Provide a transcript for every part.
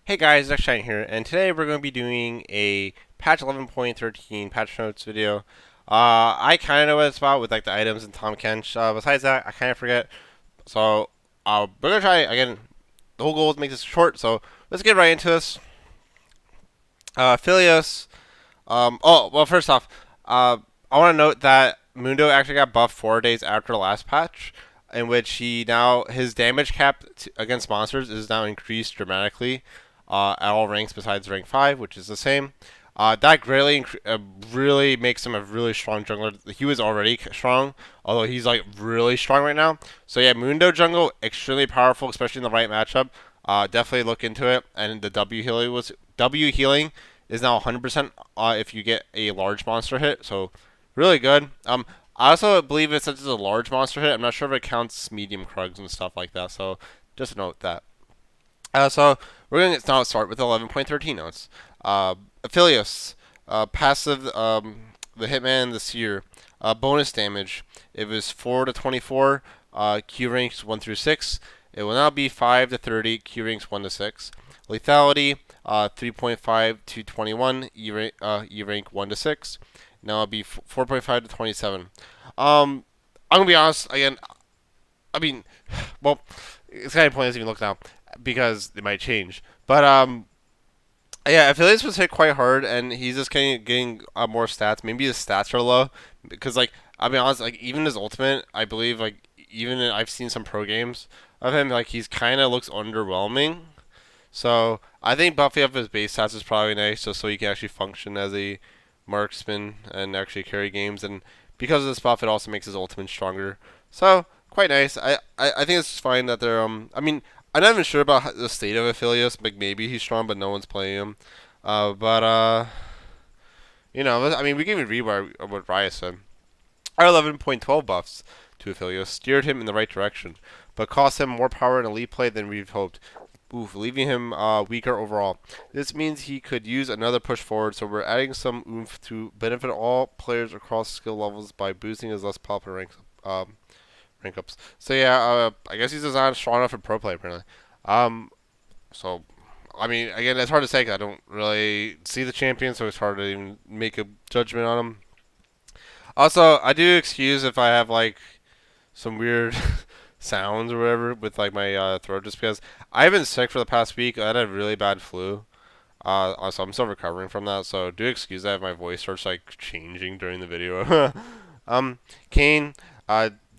Hey guys, XJ9 here, and today we're going to be doing a patch 11.13 patch notes video. I kind of know what it's about with like the items and Tahm Kench. Besides that, I kind of forget. So we're gonna try again. The whole goal is to make this short, so let's get right into this. Aphelios. Oh well, first off, I want to note that Mundo actually got buffed 4 days after the last patch, in which his damage cap against monsters is now increased dramatically at all ranks besides rank 5, which is the same. That really makes him a really strong jungler. He was already strong, although he's like really strong right now. So yeah, Mundo jungle extremely powerful, especially in the right matchup. Definitely look into it. And the W healing is now 100% if you get a large monster hit. So really good. I also believe it since it's a large monster hit. I'm not sure if it counts medium krugs and stuff like that. So just note that. So we're going to now start with 11.13 notes. Aphelios, passive, the Hitman, the Seer, bonus damage. It was 4 to 24, Q ranks 1 through 6. It will now be 5 to 30, Q ranks 1 to 6. Lethality, 3.5 to 21, E rank 1 to 6. Now it'll be 4.5 to 27. I'm gonna be honest again. I mean, well, it's kind of pointless even look now because it might change. But yeah, Aphelios was hit quite hard, and he's just getting more stats. Maybe his stats are low because, like, I'll be honest, like even his ultimate, I believe, like I've seen some pro games of him, like he's kind of looks underwhelming. So I think buffing up his base stats is probably nice, just so he can actually function as a marksman and actually carry games. And because of this buff, it also makes his ultimate stronger. So quite nice. I think it's fine that they're I mean, I'm not even sure about the state of Aphelios. Like maybe he's strong, but no one's playing him. But I mean, we can even read what Riot said. Our 11.12 buffs to Aphelios steered him in the right direction, but cost him more power in elite play than we've hoped. Oof, leaving him weaker overall. This means he could use another push forward, so we're adding some oomph to benefit all players across skill levels by boosting his less popular rank ups. So yeah, I guess he's just not strong enough for pro play apparently. Um, so I mean, again, it's hard to say 'cause I don't really see the champion, so it's hard to even make a judgment on him. Also, I do excuse if I have like some weird sounds or whatever with like my throat, just because I've been sick for the past week. I had a really bad flu. So I'm still recovering from that. So do excuse that if my voice starts like changing during the video. Kayn,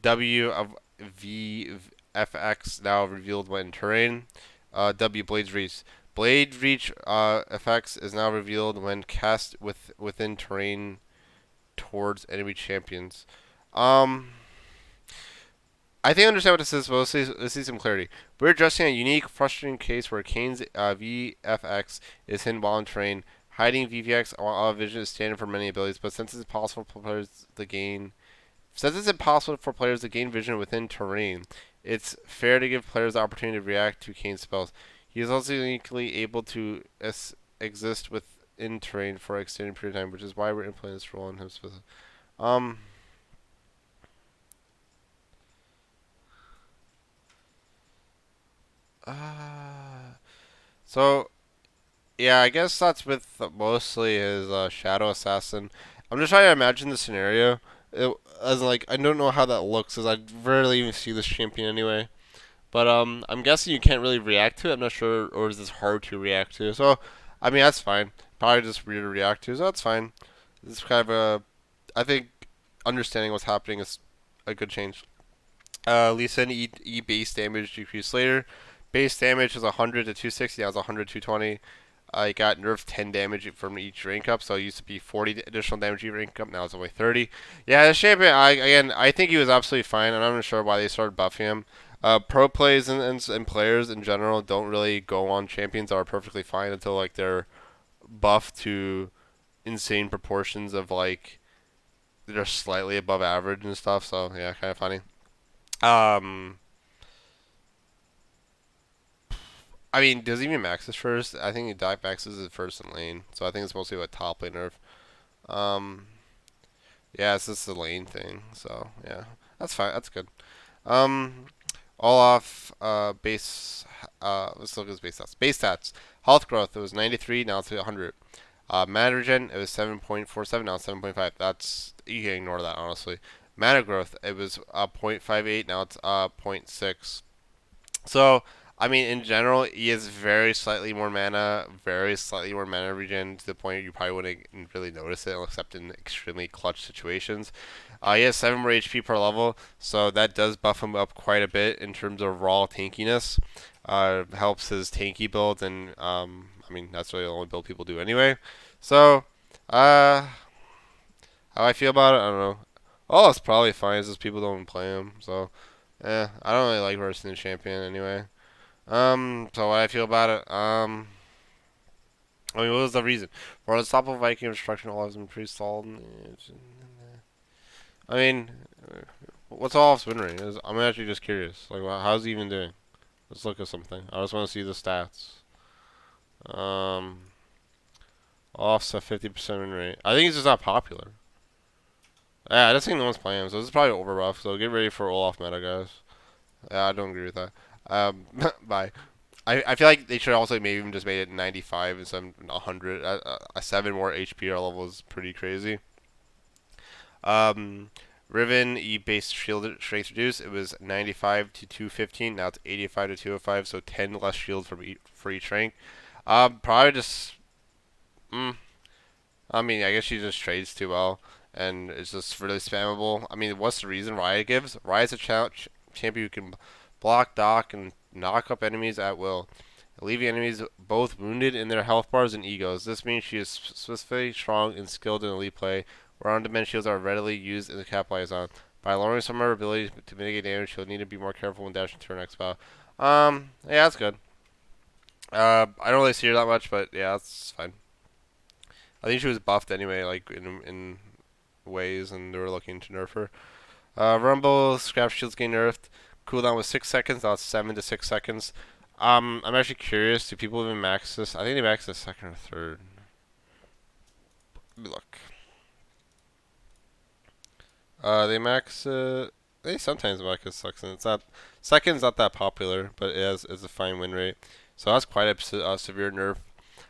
W of VFX now revealed when terrain. W Blades Reach. Blade Reach effects is now revealed when cast within terrain towards enemy champions. Um, I think I understand what this is, but let's see some clarity. We're addressing a unique, frustrating case where Kayn's VFX is hidden while in terrain. Hiding VFX while out of vision is standard for many abilities, but since it's impossible for players to gain vision within terrain, it's fair to give players the opportunity to react to Kayn's spells. He is also uniquely able to exist within terrain for an extended period of time, which is why we're implementing this rule on him specifically. Um, uh, so yeah, I guess that's with mostly his Shadow Assassin. I'm just trying to imagine the scenario. As like, I don't know how that looks, as I rarely even see this champion anyway. But I'm guessing you can't really react to it. I'm not sure, or is this hard to react to? So, I mean, that's fine. Probably just weird to react to, so that's fine. It's kind of I think understanding what's happening is a good change. Lee Sin E base damage decreased later. Base damage is 100 to 260. Now it's 100 to 220. I got nerfed 10 damage from each rank up, so it used to be 40 additional damage each rank up. Now it's only 30. Yeah, the champion. I think he was absolutely fine, and I'm not sure why they started buffing him. Pro plays and players in general don't really go on champions that are perfectly fine until like they're buffed to insane proportions of like they're slightly above average and stuff. So yeah, kind of funny. Um, I mean, does he even max his first? I think he dive maxes his first in lane, so I think it's mostly a top lane nerf. Um, yeah, it's just the lane thing. So yeah, that's fine. That's good. Um, all off base let's look at his base stats. Base stats. Health growth, it was 93, now it's 100. Mana regen, it was 7.47, now it's 7.5. That's, you can ignore that, honestly. Mana growth, it was 0.58, now it's zero point 0.6. So, I mean, in general, he has very slightly more mana, very slightly more mana regen to the point you probably wouldn't really notice it except in extremely clutch situations. He has 7 more HP per level, so that does buff him up quite a bit in terms of raw tankiness. Helps his tanky build, and I mean, that's really the only build people do anyway. So, how I feel about it, I don't know. Oh, it's probably fine, it's just people don't play him, so, I don't really like versing the champion anyway. So what I feel about it, I mean, what was the reason? For unstoppable Viking destruction, all has been pre-stalled. I mean, what's Olaf's win rate? I'm actually just curious. Like, how's he even doing? Let's look at something. I just want to see the stats. Um, Olaf's a 50% win rate. I think he's just not popular. Yeah, I just think no one's playing him, so this is probably over rough. So get ready for Olaf meta, guys. Yeah, I don't agree with that. Bye. I feel like they should also maybe even just made it 95 instead of 100. A 7 more HP level is pretty crazy. Riven E based shield strength reduced. It was 95 to 215. Now it's 85 to 205. So 10 less shield for each rank. Probably just. I mean, I guess she just trades too well, and it's just really spammable. I mean, what's the reason Riot gives? Riot's a champion who can block, dock, and knock up enemies at will, leaving enemies both wounded in their health bars and egos. This means she is specifically strong and skilled in elite play, where on-demand shields are readily used and capitalized on. By lowering some of her abilities to mitigate damage, she'll need to be more careful when dashing to her next spell. Yeah, that's good. I don't really see her that much, but yeah, that's fine. I think she was buffed anyway, like in ways, and they were looking to nerf her. Rumble, Scrap Shields gain nerfed. Cooldown was 6 seconds, now it's 7 to 6 seconds. I'm actually curious, do people even max this? I think they max this second or third. Let me look. They max it. They sometimes max it second. It's not second's not that popular, but it's a fine win rate. So that's quite a severe nerf.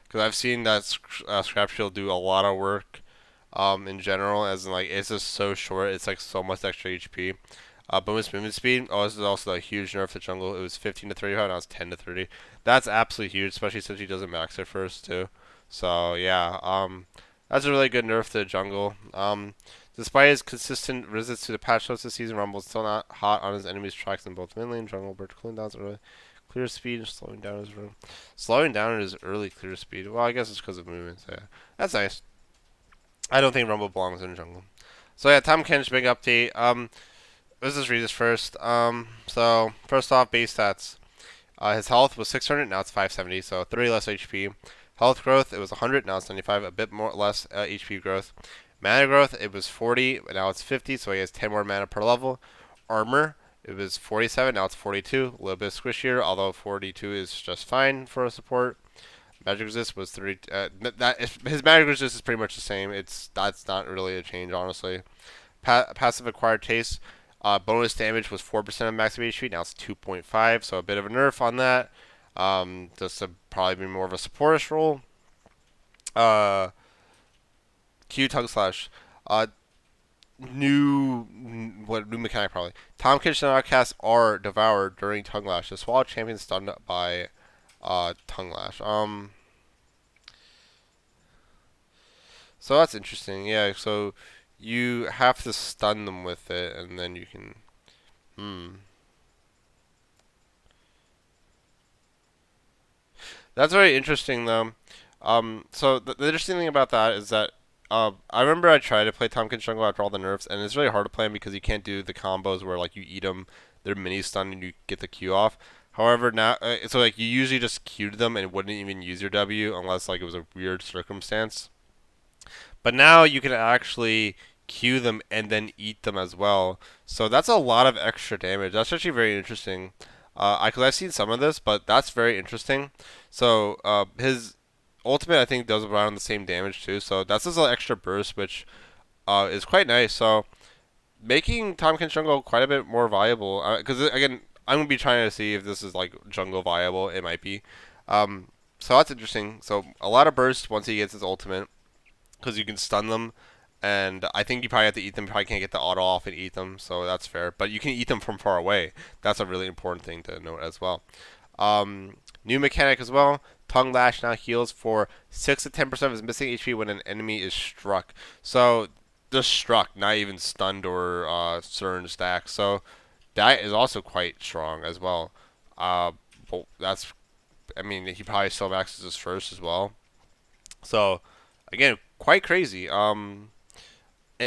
Because I've seen that Scrap Shield do a lot of work in general, as in, like, it's just so short, it's like so much extra HP. Bonus movement speed, this is also a huge nerf to jungle. It was 15 to 35, now it's 10 to 30. That's absolutely huge, especially since he doesn't max it first, too. So, yeah, that's a really good nerf to jungle. Despite his consistent visits to the patch notes this season, Rumble's still not hot on his enemy's tracks in both mid lane and jungle, but cooling down early. Clear speed and slowing down his room. Slowing down his early clear speed. Well, I guess it's because of movement. So yeah, that's nice. I don't think Rumble belongs in jungle. So yeah, Tahm Kench big update. Let's just read this first. So first off, base stats. His health was 600, now it's 570, so 30 less HP. Health growth, it was 100, now it's 95, a bit more less HP growth. Mana growth, it was 40, now it's 50, so he has 10 more mana per level. Armor, it was 47, now it's 42, a little bit squishier, although 42 is just fine for a support. Magic resist was 30. His magic resist is pretty much the same. That's not really a change, honestly. Passive acquired taste. Bonus damage was 4% of max HP. Now it's 2.5, so a bit of a nerf on that. Just to probably be more of a supportish role. Q tongue slash. New mechanic probably. Tahm Kench and outcasts are devoured during tongue lash. The swallow champion stunned by tongue lash. So that's interesting. Yeah, so you have to stun them with it, and then you can. That's very interesting, though. So the interesting thing about that is that I remember I tried to play Tahm Kench jungle after all the nerfs, and it's really hard to play him because you can't do the combos where, like, you eat them, they're mini stun, and you get the Q off. However, now, so, like, you usually just Q'd them and wouldn't even use your W unless, like, it was a weird circumstance. But now you can actually Q them and then eat them as well. So that's a lot of extra damage. That's actually very interesting. Because I've seen some of this, but that's very interesting. So his ultimate, I think, does around the same damage too. So that's just an extra burst, which is quite nice. So making Tahm Kench jungle quite a bit more viable. Because again, I'm gonna be trying to see if this is like jungle viable. It might be. Um, so that's interesting. So a lot of burst once he gets his ultimate, because you can stun them, and I think you probably have to eat them. You probably can't get the auto off and eat them, so that's fair. But you can eat them from far away. That's a really important thing to note as well. New mechanic as well. Tongue Lash now heals for 6 to 10% of his missing HP when an enemy is struck. So just struck, not even stunned or certain stack. So that is also quite strong as well. But that's, I mean, he probably still maxes his first as well. So again, quite crazy. It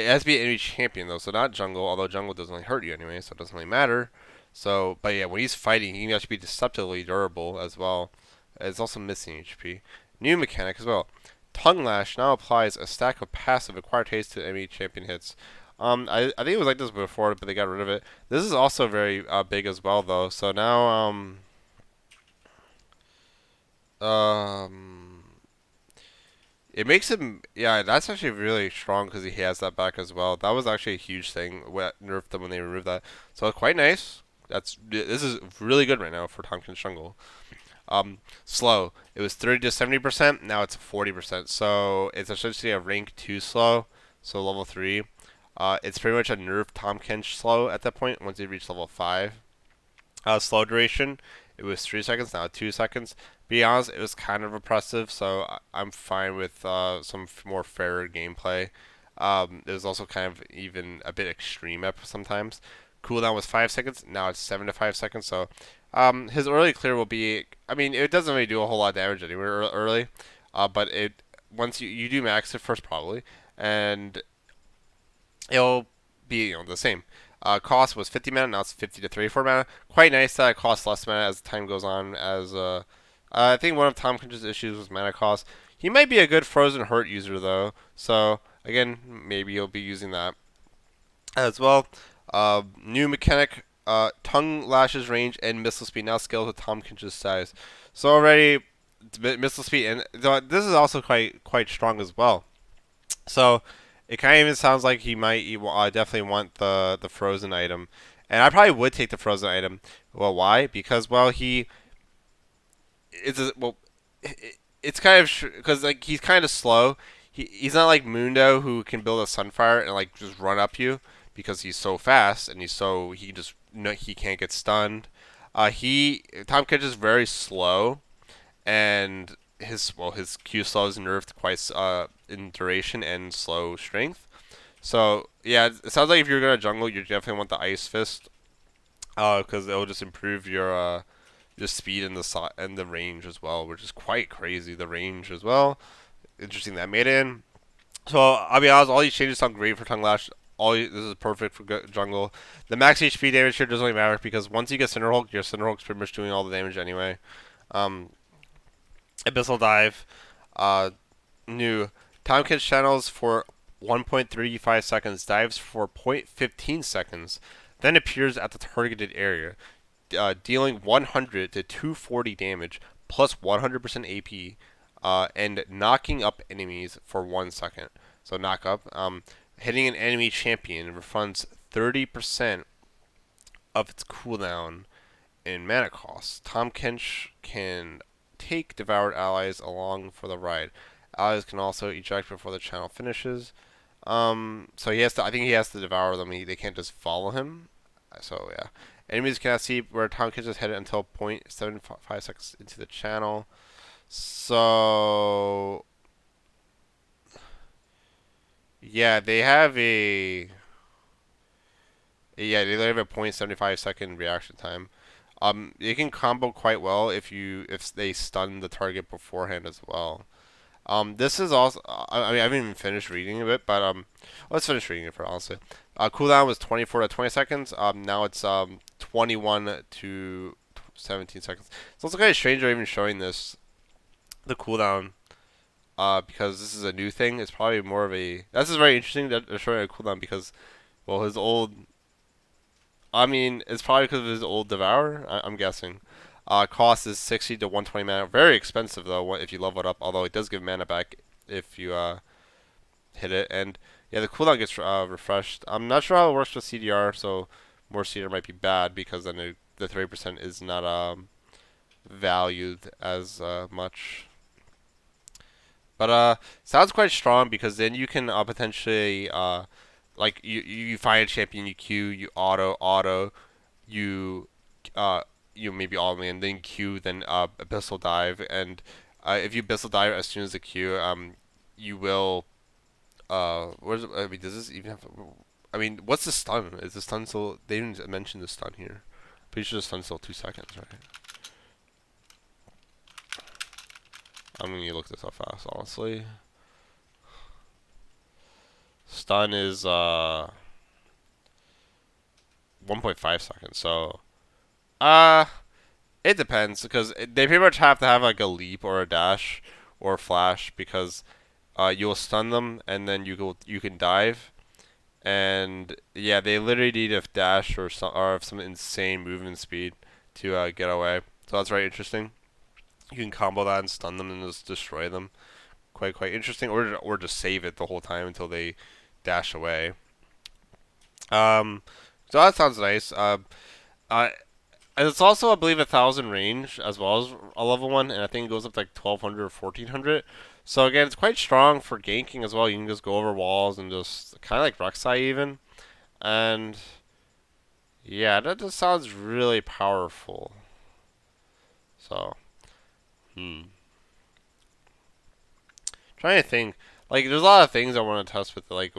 has to be an enemy champion though, so not jungle. Although jungle doesn't really hurt you anyway, so it doesn't really matter. So, but yeah, when he's fighting, he can actually be deceptively durable as well. It's also missing HP. New mechanic as well. Tongue Lash now applies a stack of passive acquired taste to enemy champion hits. I think it was like this before, but they got rid of it. This is also very big as well, though. So now, um, it makes him, yeah, that's actually really strong because he has that back as well. That was actually a huge thing. Nerfed them when they removed that, so quite nice. This is really good right now for Tahm Kench jungle. Slow. It was 30 to 70%. Now it's 40%. So it's essentially a rank 2 slow. So level 3. It's pretty much a nerfed Tahm Kench slow at that point once you reach level 5. Slow duration. It was 3 seconds. Now 2 seconds. Be honest, it was kind of oppressive. So I'm fine with some more fairer gameplay. It was also kind of even a bit extreme at sometimes. Cooldown was 5 seconds. Now it's 7 to 5 seconds. So his early clear will be. I mean, it doesn't really do a whole lot of damage anywhere early, but it once you do max it first probably, and it'll be the same. Cost was 50 mana. Now it's 50 to 34 mana. Quite nice that it costs less mana as time goes on. As I think one of Tahm Kench's issues was mana cost. He might be a good frozen hurt user though. So again, maybe he'll be using that as well. New mechanic, tongue lashes range and missile speed now scales with Tahm Kench's size. So already missile speed, and this is also quite strong as well. So it kind of even sounds like he might definitely want the frozen item, and I probably would take the frozen item. Well, why? Because he it's a, well, it's kind of because like he's kind of slow. He's not like Mundo who can build a Sunfire and like just run up you because he's so fast and he just he can't get stunned. Tahm Kench is very slow, and his Q slow is nerfed quite in duration and slow strength. So yeah, it sounds like if you're gonna jungle, you definitely want the Ice Fist, because it'll just improve your speed and the range as well, which is quite crazy. The range as well, interesting that made it in. So I'll be honest, all these changes sound great for Tongue Lash. This is perfect for jungle. The max HP damage here doesn't really matter because once you get Cinder Hulk, your Cinder Hulk's pretty much doing all the damage anyway. Um, Abyssal Dive, uh, new Tahm Kench channels for 1.35 seconds, dives for 0.15 seconds, then appears at the targeted area, dealing 100 to 240 damage plus 100% AP, and knocking up enemies for 1 second. So knock up. Hitting an enemy champion refunds 30% of its cooldown and mana cost. Tahm Kench can take devoured allies along for the ride. Allies can also eject before the channel finishes. So he has to. I think he has to devour them. They can't just follow him. So yeah, enemies cannot see where Tahm Kench is headed until 0.75 seconds into the channel. So yeah, they have a yeah, they have a 0.75 second reaction time. It can combo quite well if they stun the target beforehand as well. This is also I mean I haven't even finished reading it, but let's finish reading it for honestly. Cooldown was 24 to 20 seconds. Now it's 21 to 17 seconds. It's also kind of strange they're even showing the cooldown. Because this is a new thing. It's probably more of a. This is very interesting that they're showing a cooldown because, well, his old. I mean, it's probably because of his old Devourer. I'm guessing. Cost is 60 to 120 mana. Very expensive though if you level it up. Although it does give mana back if you hit it. And yeah, the cooldown gets refreshed. I'm not sure how it works with CDR, so more CDR might be bad because then it the 30% is not valued as much. But sounds quite strong because then you can potentially like you find a champion, you Q, you auto, you uh you maybe all in, then Q, then abyssal dive, and if you abyssal dive as soon as the Q, you will where's I mean does this even have? I mean, what's the stun? Is the stun still? They didn't mention the stun here. Pretty sure the stun's still 2 seconds, right? I'm gonna look this up fast, honestly. Stun is 1.5 seconds. So uh it depends because they pretty much have to have like a leap or a dash or a flash because you'll stun them and then you can dive and yeah they literally need a dash or some insane movement speed to get away. So that's very interesting. You can combo that and stun them and just destroy them. Quite interesting. Or just save it the whole time until they dash away. Um, so that sounds nice. Uh, and it's also I believe 1,000 range as well as a level one, and I think it goes up to like 1,200 or 1,400. So again, it's quite strong for ganking as well. You can just go over walls and just kind of like Rek'Sai even, and yeah, that just sounds really powerful. So, hmm. Trying to think. Like, there's a lot of things I want to test with it. Like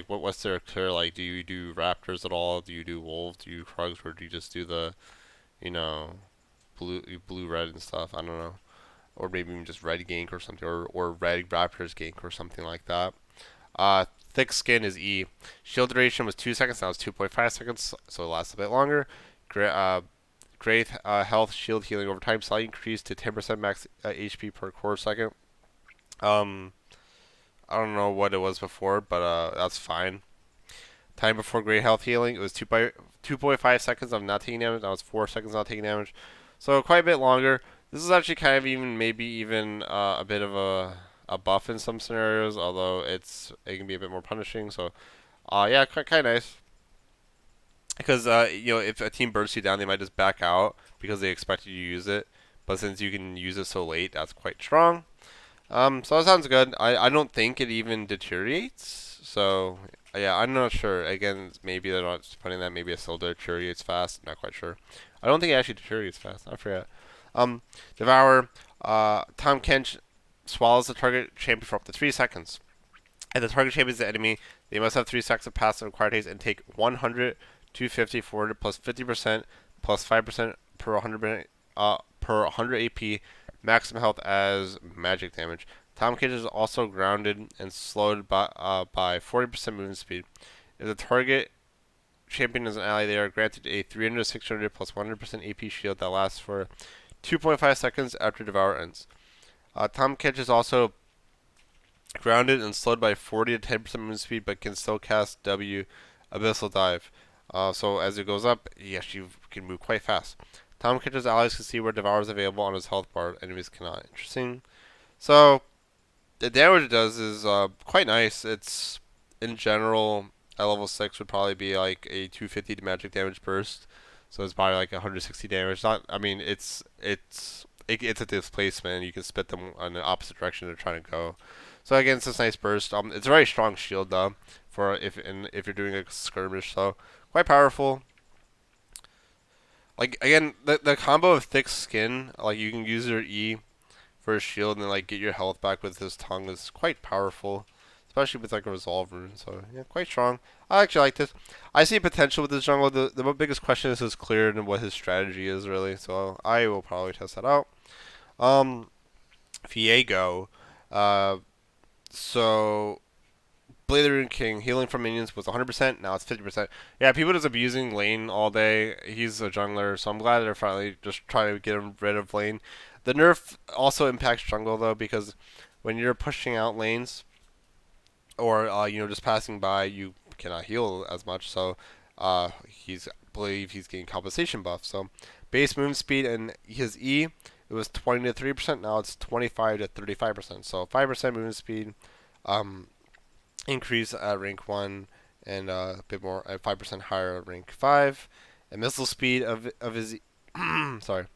what's their clear? Like, do you do raptors at all? Do you do wolves? Do you krugs? Or do you just do the, you know, blue red and stuff? I don't know. Or maybe even just red gank or something, or red raptors gank or something like that. Thick skin is E. Shield duration was 2 seconds. Now it's 2.5 seconds, so it lasts a bit longer. Great health shield healing over time. Slightly increased to 10% max HP per quarter second. Um, I don't know what it was before, but that's fine. Time before great health healing, it was 2.5 seconds of not taking damage. Now it's 4 seconds not taking damage. So quite a bit longer. This is actually kind of maybe even a bit of a buff in some scenarios, although it can be a bit more punishing. So yeah, quite nice. Because if a team bursts you down, they might just back out because they expected you to use it. But since you can use it so late, that's quite strong. So that sounds good. I don't think it even deteriorates. So yeah, I'm not sure. Again, maybe they're not putting that. Maybe it still deteriorates fast. Not quite sure. I don't think it actually deteriorates fast. I forget. Devour. Tahm Kench swallows the target champion for up to 3 seconds. And the target champion is the enemy. They must have 3 seconds of passive required haste and take 100, 250, 400 plus 50% plus 5% per 100 AP maximum health as magic damage. Tahm Kench is also grounded and slowed by 40% movement speed. If the target champion is an ally, they are granted a 300, 600 plus 100% AP shield that lasts for 2.5 seconds after Devour ends. Tahm Kench is also grounded and slowed by 40 to 10% movement speed, but can still cast W Abyssal Dive. So as it goes up, yes, you can move quite fast. Tahm Kench's allies can see where Devour is available on his health bar. Enemies cannot. Interesting. So the damage it does is quite nice. It's in general at level 6 would probably be like a 250 magic damage burst. So it's probably like 160 damage. Not, I mean, it's a displacement. You can spit them in the opposite direction they're trying to go. So again, it's a nice burst. It's a very strong shield though for if you're doing a skirmish. So quite powerful. Like again, the combo of thick skin, like you can use your E for a shield and then like get your health back with his tongue is quite powerful, especially with like a resolve rune. So yeah, quite strong. I actually like this. I see potential with this jungle. The biggest question is his clear and what his strategy is really. So I will probably test that out. Um, Viego. Uh, so Blade the Rune King, healing from minions was 100%, now it's 50%. Yeah, people just abusing lane all day. He's a jungler, so I'm glad they're finally just trying to get rid of lane. The nerf also impacts jungle, though, because when you're pushing out lanes, or, just passing by, you cannot heal as much, so I believe he's getting compensation buff. So, base movement speed and his E, it was 20 to 3%, now it's 25 to 35%. So, 5% movement speed, um, increase at rank 1 and a bit more at 5% higher at rank 5. And missile speed of his Sorry.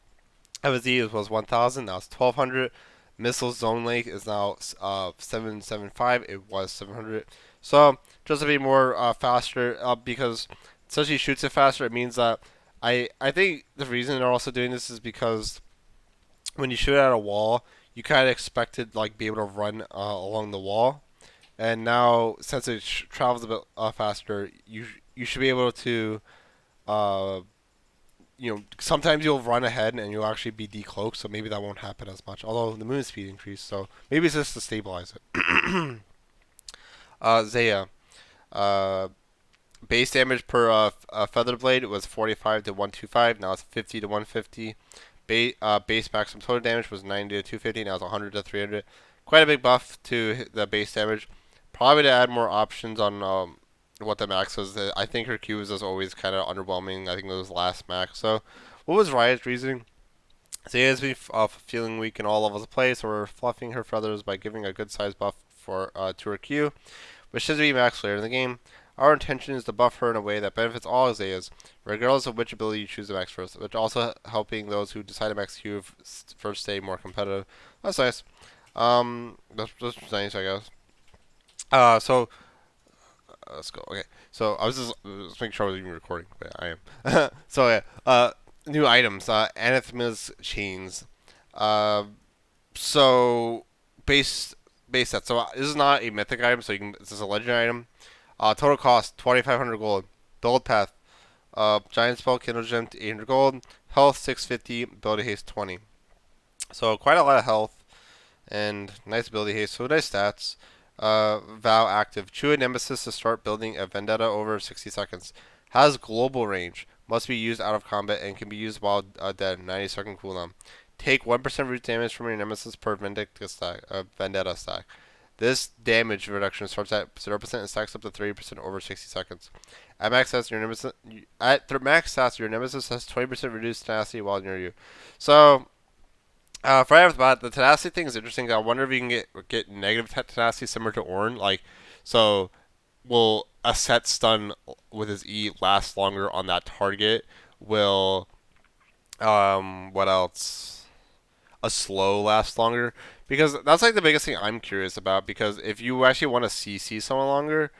FZ was 1,000. Now it's 1,200. Missile zone length is now 775. It was 700. So just to be more faster, because since he shoots it faster, it means that I think the reason they're also doing this is because when you shoot at a wall, you kind of expect it like be able to run along the wall, and now since it travels a bit faster, you should be able to uh, sometimes you'll run ahead and you'll actually be decloaked, so maybe that won't happen as much. Although the movement speed increased, so maybe it's just to stabilize it. Zaya. Uh, Base damage per feather blade was 45 to 125. Now it's 50 to 150. Base maximum total damage was 90 to 250. Now it's 100 to 300. Quite a big buff to the base damage. Probably to add more options on what the max was. I think her Q was always kind of underwhelming. I think it was last max. So, what was Riot's reasoning? Zaya has been feeling weak in all levels of play, so we're fluffing her feathers by giving a good size buff to her Q, which tends to be max later in the game. Our intention is to buff her in a way that benefits all Zayas, regardless of which ability you choose to max first, which also helping those who decide to max Q first stay more competitive. That's nice. That's nice, I guess. So let's go. Okay, so I was just making sure I was even recording, but I am. So yeah, new items. Anathema's chains. Uh, so base base set. So this is not a mythic item, so you can. This is a legend item. Total cost 2,500 gold. Build path. Giant spell Kindle gem 800 gold. Health 650. Ability haste 20. So quite a lot of health and nice ability haste. So nice stats. Vow active. Chew a nemesis to start building a vendetta over 60 seconds. Has global range. Must be used out of combat and can be used while dead. 90-second cooldown. Take 1% root damage from your nemesis per vendetta stack. This damage reduction starts at 0% and stacks up to 30% over 60 seconds. At max stats, your nemesis has 20% reduced tenacity while near you. So, right off the bat, the tenacity thing is interesting. I wonder if you can get negative tenacity similar to Ornn. So will a set stun with his E last longer on that target? Will what else? A slow last longer? Because that's like the biggest thing I'm curious about. Because if you actually want to CC someone longer,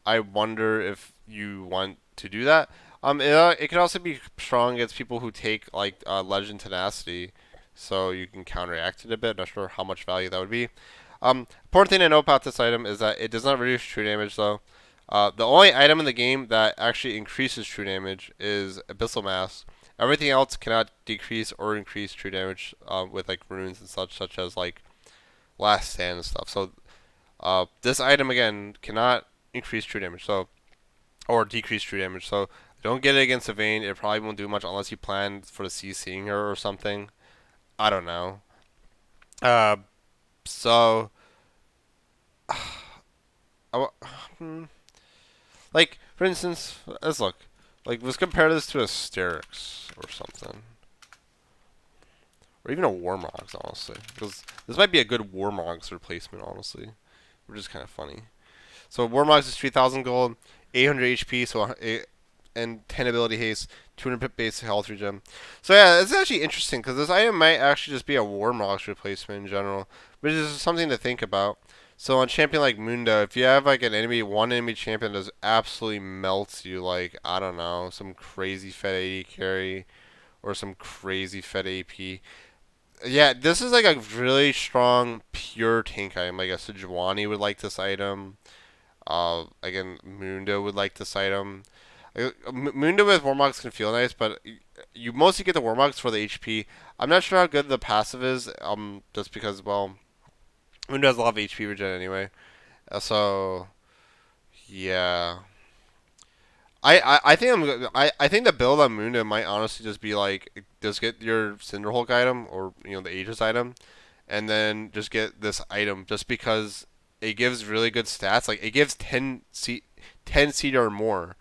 I wonder if you want to do that. It can also be strong against people who take like Legend Tenacity, so you can counteract it a bit. Not sure how much value that would be. Important thing to know about this item is that it does not reduce true damage though. The only item in the game that actually increases true damage is Abyssal Mass. Everything else cannot decrease or increase true damage with like runes and such as like Last Stand and stuff. So this item again cannot increase true damage, so or decrease true damage. So don't get it against a Vayne. It probably won't do much unless you plan for the CCing her or something. I don't know. Uh, so hmm, like for instance, let's look. Like let's compare this to a Sterix or something, or even a Warmogs, honestly, because this might be a good Warmogs replacement, honestly, which is kind of funny. So Warmogs is 3,000 gold, 800 HP, and 10 ability haste, 200 base health regen. So yeah, it's actually interesting because this item might actually just be a Warmogs replacement in general, which is something to think about. So on champion like Mundo, if you have like one enemy champion that just absolutely melts you, like I don't know, some crazy fed AD carry or some crazy fed AP. Yeah, this is like a really strong pure tank item. Like a Sejuani would like this item. Again, Mundo would like this item. Mundo with Warmogs can feel nice, but you mostly get the Warmogs for the HP. I'm not sure how good the passive is, just because, well, Mundo has a lot of HP regen anyway. So, yeah. I think I think the build on Mundo might honestly just be like, just get your Cinderhulk item, or, the Aegis item, and then just get this item, just because it gives really good stats. Like, it gives 10 CDR more,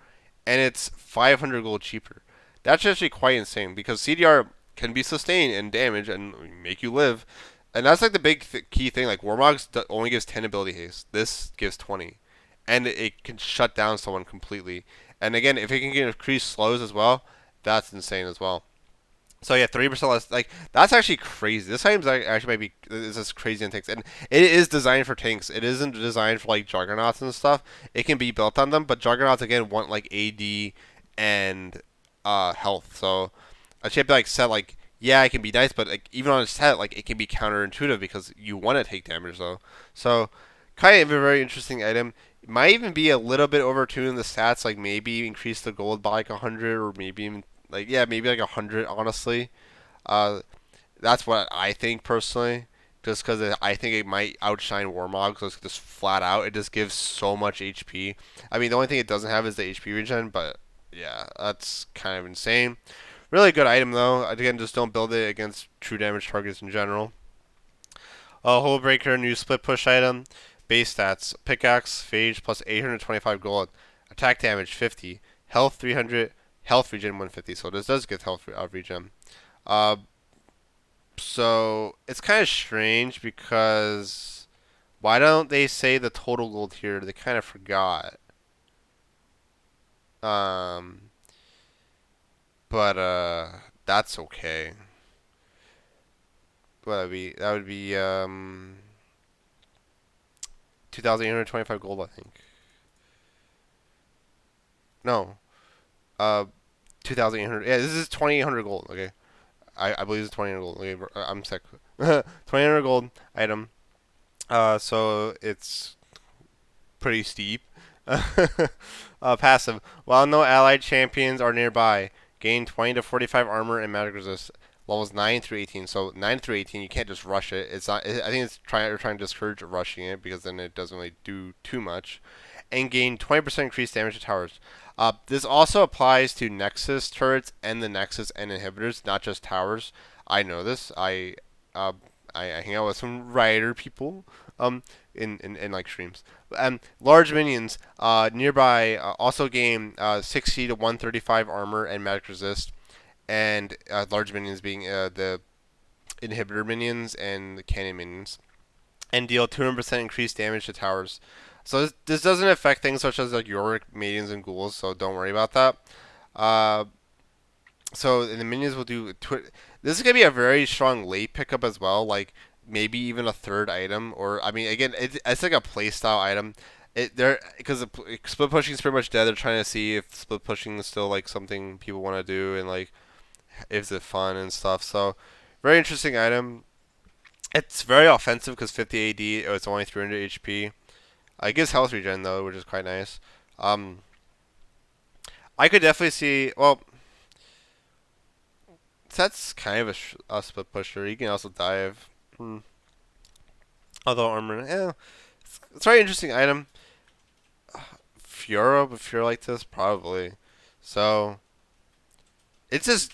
and it's 500 gold cheaper. That's actually quite insane because CDR can be sustained and damage and make you live, and that's like the big key thing. Like Warmogs only gives 10 ability haste. This gives 20, and it can shut down someone completely. And again, if it can increase slows as well, that's insane as well. So yeah, 30% less. Like that's actually crazy. This item's actually might be is just crazy in tanks, and it is designed for tanks. It isn't designed for like juggernauts and stuff. It can be built on them, but juggernauts again want like AD and health. So a champ like set like yeah, it can be nice, but like even on a set like it can be counterintuitive because you want to take damage though. So kind of a very interesting item. It might even be a little bit overtuned in the stats, like maybe increase the gold by like 100 or maybe even like yeah, maybe like 100 honestly. Uh, that's what I think personally. Just because I think it might outshine Warmogs, just flat out. It just gives so much HP. I mean, the only thing it doesn't have is the HP regen, but yeah, that's kind of insane. Really good item though. Again, just don't build it against true damage targets in general. Hullbreaker, new split push item. Base stats: pickaxe, phage plus 825 gold, attack damage 50, health 300, health regen 150. So this does get health regen. Uh, so it's kind of strange because why don't they say the total gold here? They kind of forgot. Um, but that's okay. What would that be? That would be 2,825 gold, I think. No, uh, 2,800. Yeah, this is 2,800 gold. Okay, I believe it's 2,800 gold. Okay, I'm sick. 2,800 gold item. So it's pretty steep. Passive. While no allied champions are nearby, gain 20 to 45 armor and magic resist. Levels 9 through 18. So 9 through 18, you can't just rush it. It's not. I think it's trying to discourage rushing it because then it doesn't really do too much. And gain 20% increased damage to towers. This also applies to Nexus turrets and the Nexus and inhibitors, not just towers. I know this. Uh, I hang out with some Rider people in like streams. Large minions nearby also gain 60 to 135 armor and magic resist, and large minions being the inhibitor minions and the cannon minions, and deal 200% increased damage to towers. So this doesn't affect things such as like Yorick minions and ghouls, so don't worry about that. Uh, so the minions will do. This is gonna be a very strong late pickup as well. Like maybe even a third item, or I mean, again, it's like a playstyle item. It there because split pushing is pretty much dead. They're trying to see if split pushing is still like something people want to do and like is it fun and stuff. So very interesting item. It's very offensive because 50 AD. It's only 300 HP. It gives health regen though, which is quite nice. Um, I could definitely see. Well, that's kind of a split pusher. You can also dive. Although armor, yeah, it's a very interesting item. Fiora, if you're like this, probably. So it's just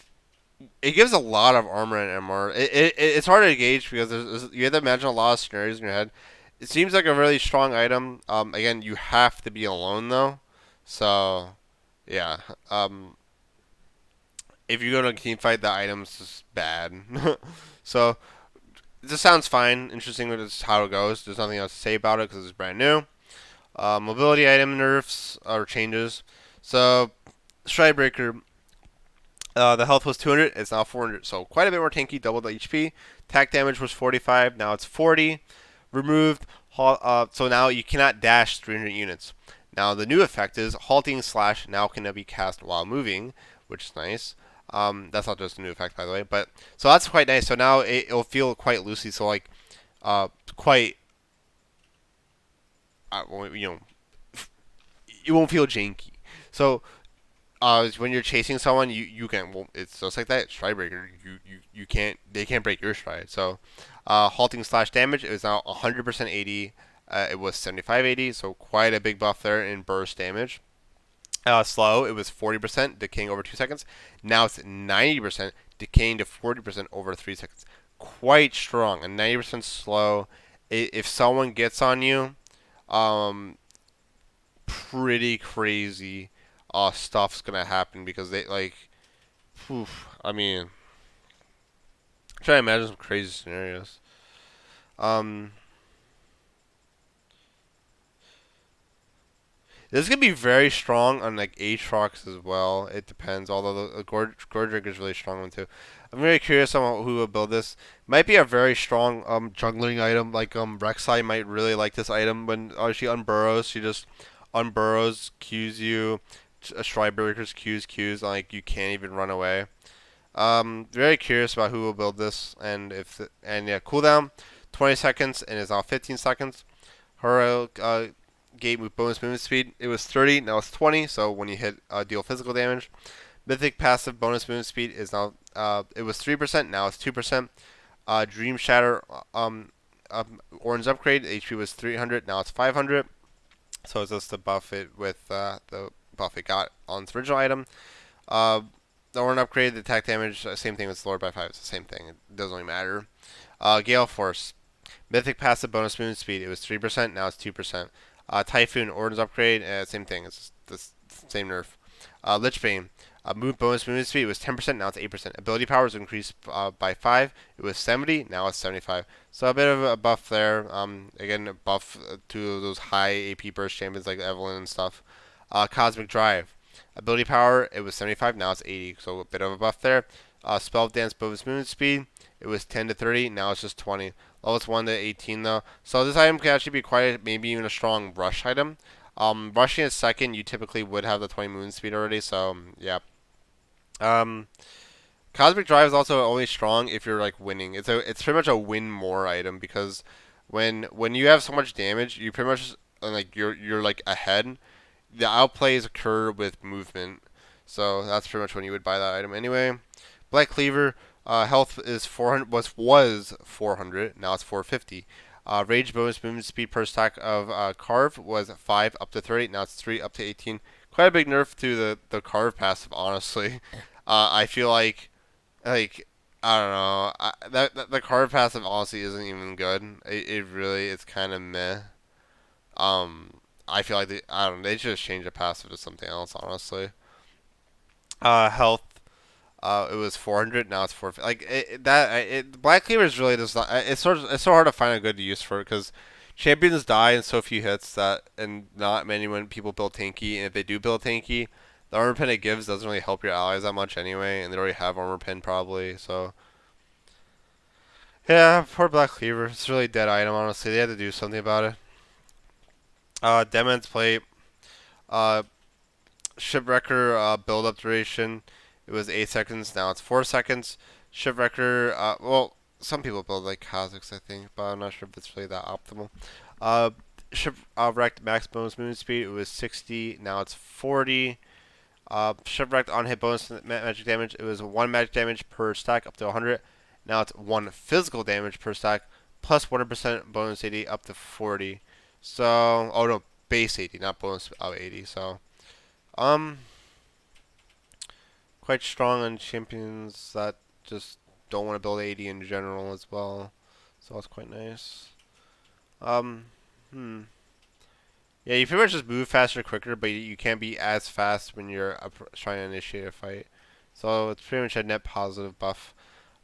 it gives a lot of armor and MR. It's hard to gauge because you have to imagine a lot of scenarios in your head. It seems like a really strong item. Again, you have to be alone though, so yeah. If you go to a team fight, the item's just bad. So this sounds fine, interesting. With just how it goes. There's nothing else to say about it because it's brand new. Mobility item nerfs or changes. So Stridebreaker, the health was 200. It's now 400. So quite a bit more tanky. Double the HP. Attack damage was 45. Now it's 40. Removed. So now you cannot dash 300 units. Now the new effect is halting slash now can be cast while moving, which is nice. That's not just a new effect, by the way, but so that's quite nice. So now it'll feel quite loosey. So like, quite, you know, it won't feel janky. So when you're chasing someone, you can. Well, it's just like that stride breaker. You can't. They can't break your stride. So, halting slash damage is now 100% 80. It was 75 80, so quite a big buff there in burst damage. Slow, it was 40%, decaying over 2 seconds. Now it's 90%, decaying to 40% over 3 seconds. Quite strong. A 90% slow. If someone gets on you, um, pretty crazy stuff's gonna happen because they like. Oof, I mean, try to imagine some crazy scenarios. Um, This is gonna be very strong on like Aatrox as well. It depends. Although the Gordrick is really strong one too. I'm very curious on who will build this. Might be a very strong jungling item. Like Rek'Sai might really like this item when she unburrows. She just unburrows, Qs you. A Strybreaker's Qs, like you can't even run away. Very curious about who will build this and and yeah, cooldown 20 seconds and is now 15 seconds. Her gate with bonus movement speed, it was 30, now it's 20. So when you hit deal physical damage, mythic passive bonus movement speed is now it was 3%, now it's 2%. Dream Shatter orange upgrade, HP was 300, now it's 500. So it's just to buff it with the buff it got on its original item. Uh, the orange upgrade, the attack damage, same thing with lowered by 5. It's the same thing. It doesn't really matter. Gale Force. Mythic passive bonus movement speed. It was 3%, now it's 2%. Typhoon, Orden's upgrade, same thing. It's the same nerf. Lich Bane. Move bonus movement speed. It was 10%, now it's 8%. Ability power was increased by 5. It was 70, now it's 75. So a bit of a buff there. Again, a buff to those high AP burst champions like Evelyn and stuff. Cosmic Drive. Ability power, it was 75, now it's 80. So a bit of a buff there. Spell Dance bonus movement speed. It was 10 to 30, now it's just 20. Lowest 1 to 18 though. So this item can actually be quite, maybe even a strong rush item. Rushing a second, you typically would have the 20 movement speed already. So yeah. Cosmic Drive is also only strong if you're like winning. It's pretty much a win more item because when you have so much damage, you pretty much like you're like ahead. The outplays occur with movement, so that's pretty much when you would buy that item anyway. Black Cleaver, health is 400 was 400, now it's 450. Rage bonus movement speed per stack of Carve was 5 up to 30, now it's 3 up to 18. Quite a big nerf to the Carve passive, honestly. I feel like I don't know, that the Carve passive honestly isn't even good. It really it's kind of meh. I feel like I don't know, they should just change the passive to something else, honestly. Health. It was 400. Now it's 450. Like Black Cleaver is really just not. It's so hard to find a good use for it because champions die in so few hits that, and not many when people build tanky. And if they do build tanky, the armor pin it gives doesn't really help your allies that much anyway, and they already have armor pin probably. So yeah, poor Black Cleaver. It's a really dead item. Honestly, they had to do something about it. Demon's Plate. Uh, Shipwrecker build up duration. It was 8 seconds. Now it's 4 seconds. Shipwrecker. Well, some people build like Kazakhs, I think, but I'm not sure if it's really that optimal. Shipwrecked max bonus movement speed. It was 60. Now it's 40. Shipwrecked on hit bonus magic damage. It was 1 magic damage per stack up to 100. Now it's 1 physical damage per stack plus 100% bonus 80 up to 40. So, oh no, base 80, not bonus 80. So, um, quite strong on champions that just don't want to build 80 in general as well. So that's quite nice. Um, hmm. Yeah, you pretty much just move faster, quicker, but you can't be as fast when you're trying to initiate a fight. So it's pretty much a net positive buff.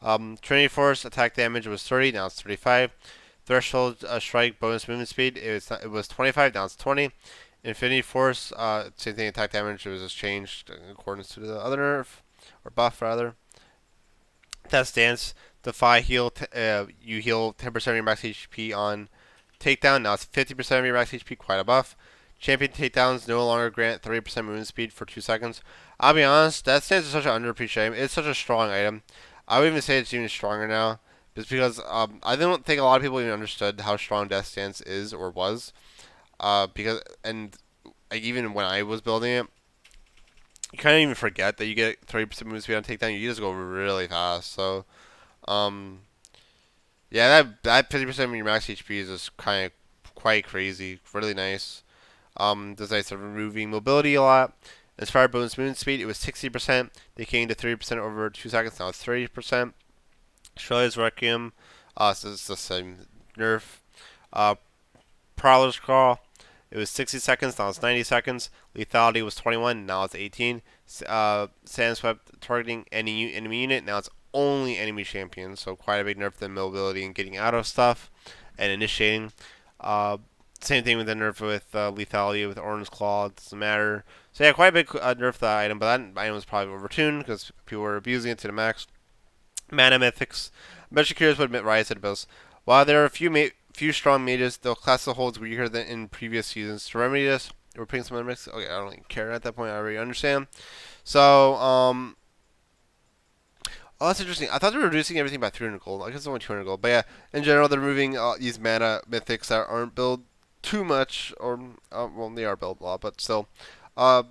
Trinity Force attack damage was 30, now it's 35. Threshold strike bonus movement speed, it was 25, now it's 20. Infinity Force, same thing, attack damage, it was just changed in accordance to the other nerf, or buff rather. Test Dance, Defy heal, you heal 10% of your max HP on takedown, now it's 50% of your max HP, quite a buff. Champion takedowns no longer grant 30% movement speed for 2 seconds. I'll be honest, that stance is such an underappreciated item. It's such a strong item. I would even say it's even stronger now. Just because I don't think a lot of people even understood how strong Death Stance is or was. And like, even when I was building it, you kind of even forget that you get 30% movement speed on takedown. You just go really fast. So, um, yeah, that 50% of your max HP is just kind of quite crazy. Really nice. Does nice at removing mobility a lot. Inspired bonus movement speed, it was 60%. They came to 30% over 2 seconds. Now it's 30%. Australia's Requiem, so it's the same nerf. Uh, Prowler's Crawl, it was 60 seconds, now it's 90 seconds. Lethality was 21, now it's 18. Sand Swept, targeting any enemy unit, now it's only enemy champions, so quite a big nerf to mobility and getting out of stuff and initiating. Same thing with the nerf with lethality with Orange Claw. It doesn't matter. So yeah, quite a big nerf to that item, but that item was probably overtuned because people were abusing it to the max. Mana Mythics. I'm actually curious what Rise said about this. While there are a few strong mages, the class as a whole is weaker than in previous seasons. To remedy this, we're putting some mix. Okay, I don't really care at that point. I already understand. So, oh, that's interesting. I thought they were reducing everything by 300 gold. I guess it's only 200 gold. But yeah, in general, they're removing these mana mythics that aren't built too much, or well, they are built a lot, but still, uh,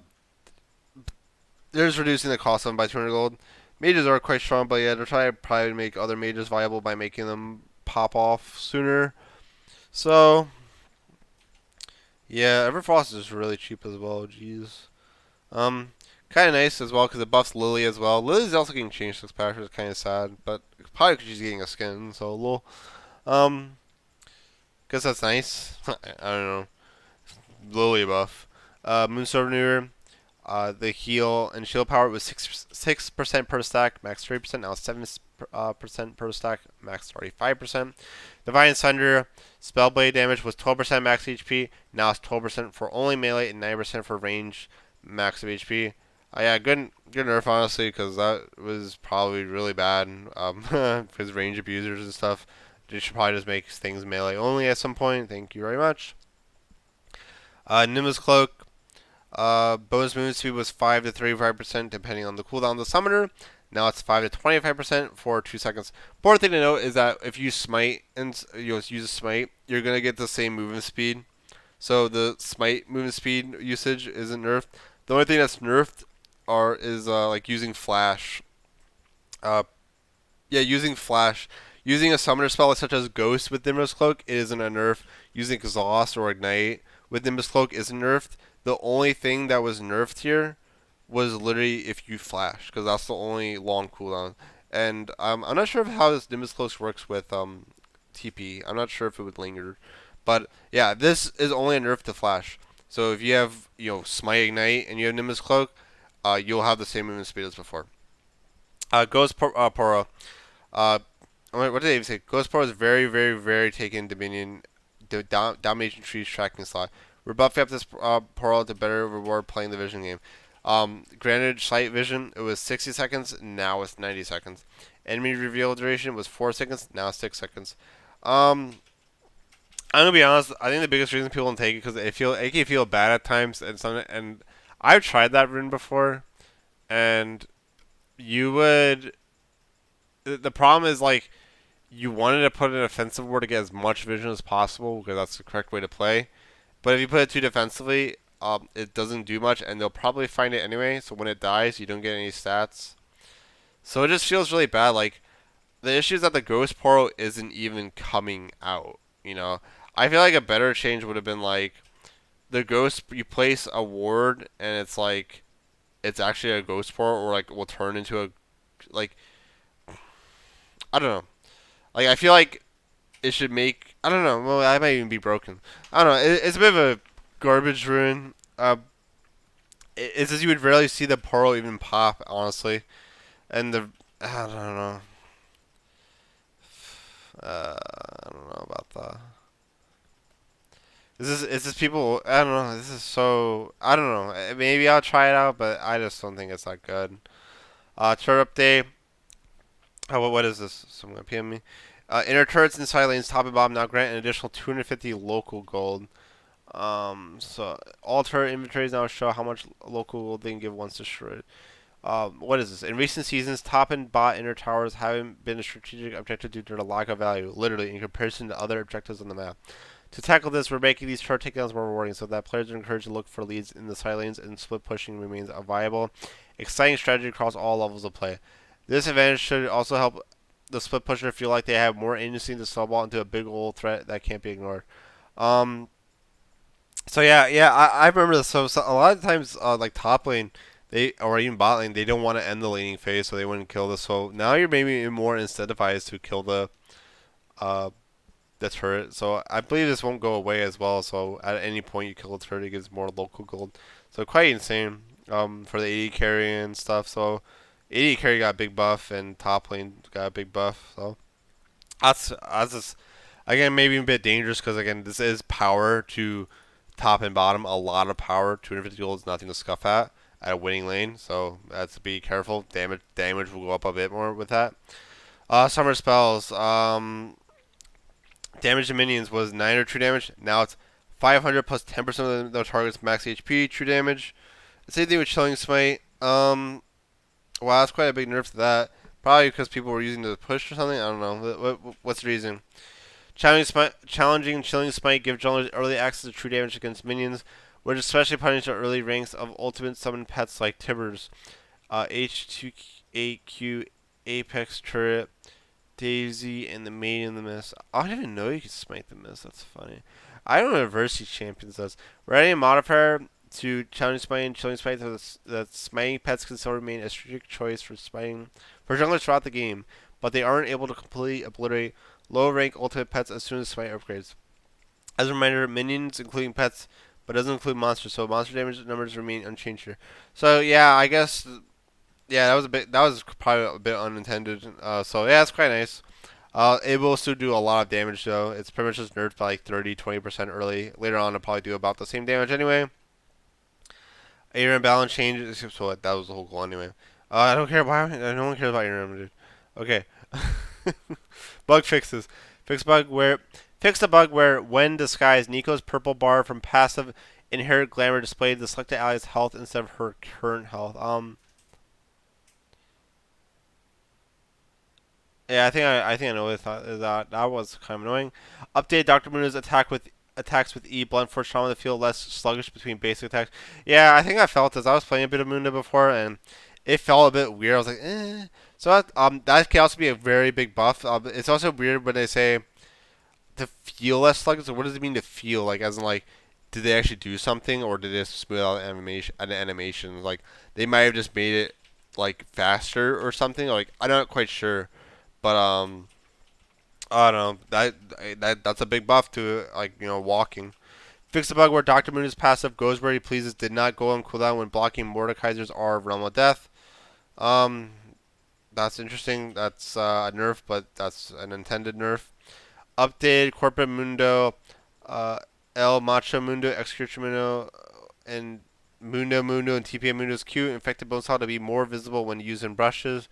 they're just reducing the cost of them by 200 gold. Mages are quite strong, but yeah, they're trying to probably make other mages viable by making them pop off sooner. So, yeah, Everfrost is really cheap as well. Jeez. Um, Kind of nice as well because it buffs Lily as well. Lily's also getting changed this patch, which is kind of sad, but probably because she's getting a skin. So, lol. Um, guess that's nice. I don't know. Lily buff. Moon Surveyor. The heal and shield power was 6% per stack, max 3%. Now it's 7% per stack, max 35%. Divine Thunder spellblade damage was 12% max HP. Now it's 12% for only melee and 9% for range, max of HP. Yeah, good nerf honestly, because that was probably really bad. Because range abusers and stuff. They should probably just make things melee only at some point. Thank you very much. Nimbus Cloak. Bonus movement speed was 5 to 35% depending on the cooldown of the summoner. Now it's 5 to 25% for 2 seconds. Important thing to note is that if you smite and use a smite, you're going to get the same movement speed. So the smite movement speed usage isn't nerfed. The only thing that's nerfed is like using flash. Using flash. Using a summoner spell such as Ghost with Nimbus Cloak isn't a nerf. Using Exhaust or Ignite with Nimbus Cloak isn't nerfed. The only thing that was nerfed here was literally if you flash, because that's the only long cooldown. And I'm not sure how this Nimbus Cloak works with TP. I'm not sure if it would linger. But yeah, this is only a nerf to flash. So if you have Smite Ignite and you have Nimbus Cloak, you'll have the same movement speed as before. Ghost Poro. What did they even say? Ghost Poro is very, very, very taken Dominion, Domination Trees tracking slot. We're buffing up this Poro to better reward playing the vision game. Granted sight vision, it was 60 seconds, now it's 90 seconds. Enemy reveal duration was 4 seconds, now 6 seconds. I'm gonna be honest, I think the biggest reason people don't take it because it can feel bad at times, and I've tried that rune before, and you would. The problem is like you wanted to put an offensive ward to get as much vision as possible because that's the correct way to play. But if you put it too defensively, it doesn't do much, and they'll probably find it anyway. So when it dies, you don't get any stats. So it just feels really bad. Like the issue is that the Ghost Portal isn't even coming out. I feel like a better change would have been like the Ghost. You place a ward, and it's like it's actually a Ghost Portal, or like will turn into a like I don't know. Like I feel like it should make. I don't know. Well, I might even be broken. I don't know. It's a bit of a garbage rune. It's as you would rarely see the portal even pop, honestly. And I don't know. I don't know about that. Is this people? I don't know. This is so. I don't know. Maybe I'll try it out, but I just don't think it's that good. Turret update. Oh, what is this? Someone gonna PM me. Inner turrets and side lanes, top and bottom, now grant an additional 250 local gold. So all turret inventories now show how much local gold they can give once destroyed. What is this? In recent seasons, top and bot inner towers haven't been a strategic objective due to the lack of value, literally, in comparison to other objectives on the map. To tackle this, we're making these turret takedowns more rewarding so that players are encouraged to look for leads in the side lanes, and split pushing remains a viable, exciting strategy across all levels of play. This advantage should also help the split pusher feel like they have more agency to snowball into a big old threat that can't be ignored. So yeah, I remember this. So a lot of times, like top lane, or even bot lane, they don't want to end the laning phase, so they wouldn't kill this. So now you're maybe more incentivized to kill uh, the turret. So I believe this won't go away as well. So at any point you kill a turret, it gives more local gold. So quite insane. For the AD carry and stuff. So AD carry got a big buff, and top lane got a big buff. So that's just Again, maybe a bit dangerous because again, this is power to top and bottom. A lot of power. 250 gold is nothing to scuff at a winning lane. So that's to be careful. Damage will go up a bit more with that. Summer spells. Damage to minions was 9 or true damage. Now it's 500 plus 10% of the target's max HP true damage. Same thing with Chilling Smite. Wow, that's quite a big nerf to that. Probably because people were using the push or something. I don't know. What's the reason? Challenging Chilling Smite give junglers early access to true damage against minions, which especially punishes early ranks of ultimate summon pets like Tibbers, H2AQ, Apex Turret, Daisy, and the Maiden in the Mist. I didn't even know you could smite the Mist. That's funny. I don't know what Versity Champions does. Writing a modifier to challenging smite and chilling smite that smiting pets can still remain a strategic choice for smiting for junglers throughout the game, but they aren't able to completely obliterate low rank ultimate pets as soon as smite upgrades. As a reminder, minions including pets, but doesn't include monsters, so monster damage numbers remain unchanged here. So yeah, I guess yeah, that was probably a bit unintended. So yeah, it's quite nice. It will still do a lot of damage though. It's pretty much just nerfed by like 30-20% early. Later on, it'll probably do about the same damage anyway. ARAM balance changes. So that was the whole goal anyway. I don't care why. No one cares about ARAM, dude. Okay. Bug fixes. Fix the bug where when disguised, Nico's purple bar from passive inherent glamour displayed the selected ally's health instead of her current health. Yeah, I know what I thought that was kind of annoying. Update Dr. Mundo's attacks with E blunt force trauma to feel less sluggish between basic attacks. Yeah, I think I felt as I was playing a bit of Mundo before and it felt a bit weird. I was like, eh. So that can also be a very big buff. It's also weird when they say to feel less sluggish. So what does it mean to feel? Like as in like, did they actually do something or did they just smooth out an animation? Like they might have just made it like faster or something. Like I'm not quite sure. But I don't know. That's a big buff to like walking. Fix the bug where Doctor Moon's passive goes where he pleases did not go on cooldown when blocking Mordekaiser's R of Realm of Death. Um, that's interesting. That's a nerf, but that's an intended nerf. Updated Corporate Mundo, uh, El Macho Mundo, Execution Mundo, and Mundo and TPM Mundo's Q infected bones to be more visible when using brushes.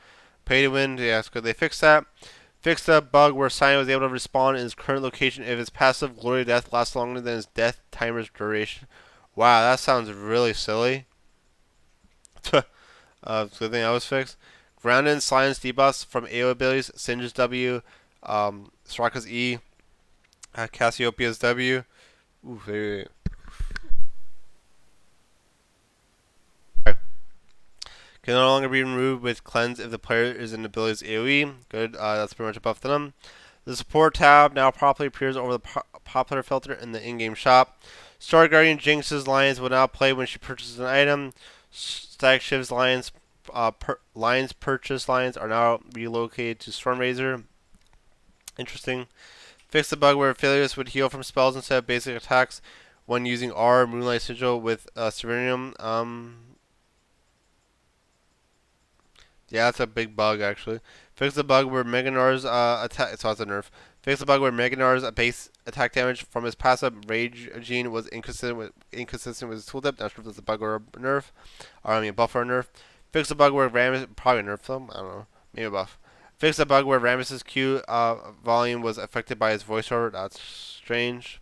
Pay to win. Yeah, could they fix that? Fix the bug where Cyan was able to respawn in his current location if his passive Glory of Death lasts longer than his death timer's duration. Wow, that sounds really silly. Good thing that was fixed. Grounded and Science debuffs from AO abilities, Singe's W, Soraka's E, Cassiopeia's W. Ooh, wait. Can no longer be removed with cleanse if the player is in the ability's AoE. Good, that's pretty much a buff to them. The support tab now properly appears over the popular filter in the in-game shop. Star Guardian Jinx's lines will now play when she purchases an item. Static Shiv's lines purchase lines are now relocated to Stormrazor. Interesting. Fix the bug where Aphelios would heal from spells instead of basic attacks when using R Moonlight Sigil with Serenum. Yeah, that's a big bug actually. Fix the bug where Meganar's attack. So that's a nerf. Fix the bug where Meganar's base attack damage from his passive Rage Gene was inconsistent with his tooltip. Not sure if that's a bug or a nerf. Or I mean a buff or a nerf. Fix the bug where Rammus probably nerf them. I don't know. Maybe a buff. Fix the bug where Rammus's Q volume was affected by his voiceover. That's strange.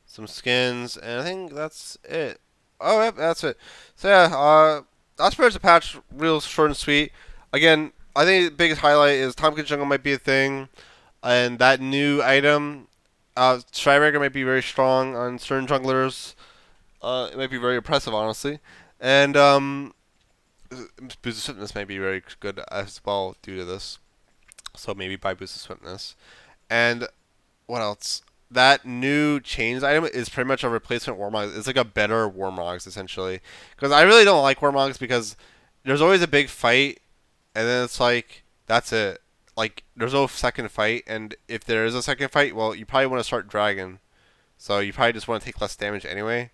Some skins, and I think that's it. Oh, yep, that's it. So yeah, that's pretty much the patch. Real short and sweet. Again, I think the biggest highlight is Tahm Kench jungle might be a thing, and that new item, Hullbreaker might be very strong on certain junglers. It might be very impressive, honestly, and Boost of Swiftness might be very good as well due to this. So maybe buy Boost of Swiftness, and what else? That new chains item is pretty much a replacement Warmogs. It's like a better Warmogs essentially. Because I really don't like Warmogs because there's always a big fight, and then it's like that's it. Like there's no second fight, and if there is a second fight, well, you probably want to start Dragon. So you probably just want to take less damage anyway.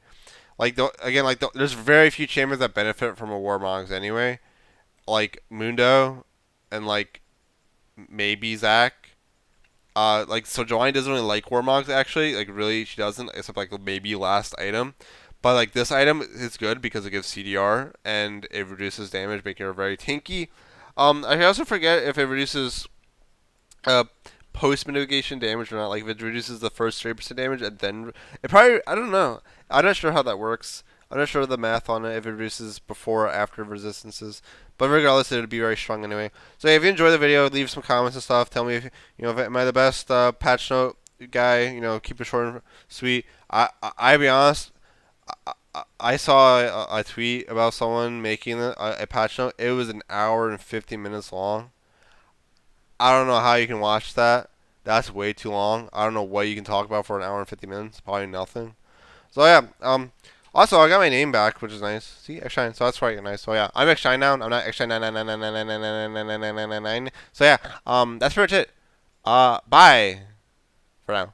Like there's very few chambers that benefit from a Warmogs anyway. Like Mundo, and like maybe Zac. Like so Joanne doesn't really like warmogs actually. Like really, she doesn't, except like maybe last item. But like this item is good because it gives CDR and it reduces damage, making her very tanky. I also forget if it reduces uh, post mitigation damage or not. Like if it reduces the first 30% damage and then it probably, I don't know. I'm not sure how that works. I'm not sure the math on it if it reduces before or after resistances. But regardless, it would be very strong anyway. So yeah, if you enjoyed the video, leave some comments and stuff. Tell me if if am I the best patch note guy. Keep it short and sweet. I be honest. I saw a tweet about someone making a patch note. It was an hour and 50 minutes long. I don't know how you can watch that. That's way too long. I don't know what you can talk about for an hour and 50 minutes. Probably nothing. So yeah. Also, I got my name back, which is nice. See, XJ9. So that's quite nice. So yeah, I'm XJ9 now. I'm not XJ9. So yeah. That's pretty much it. Bye for now.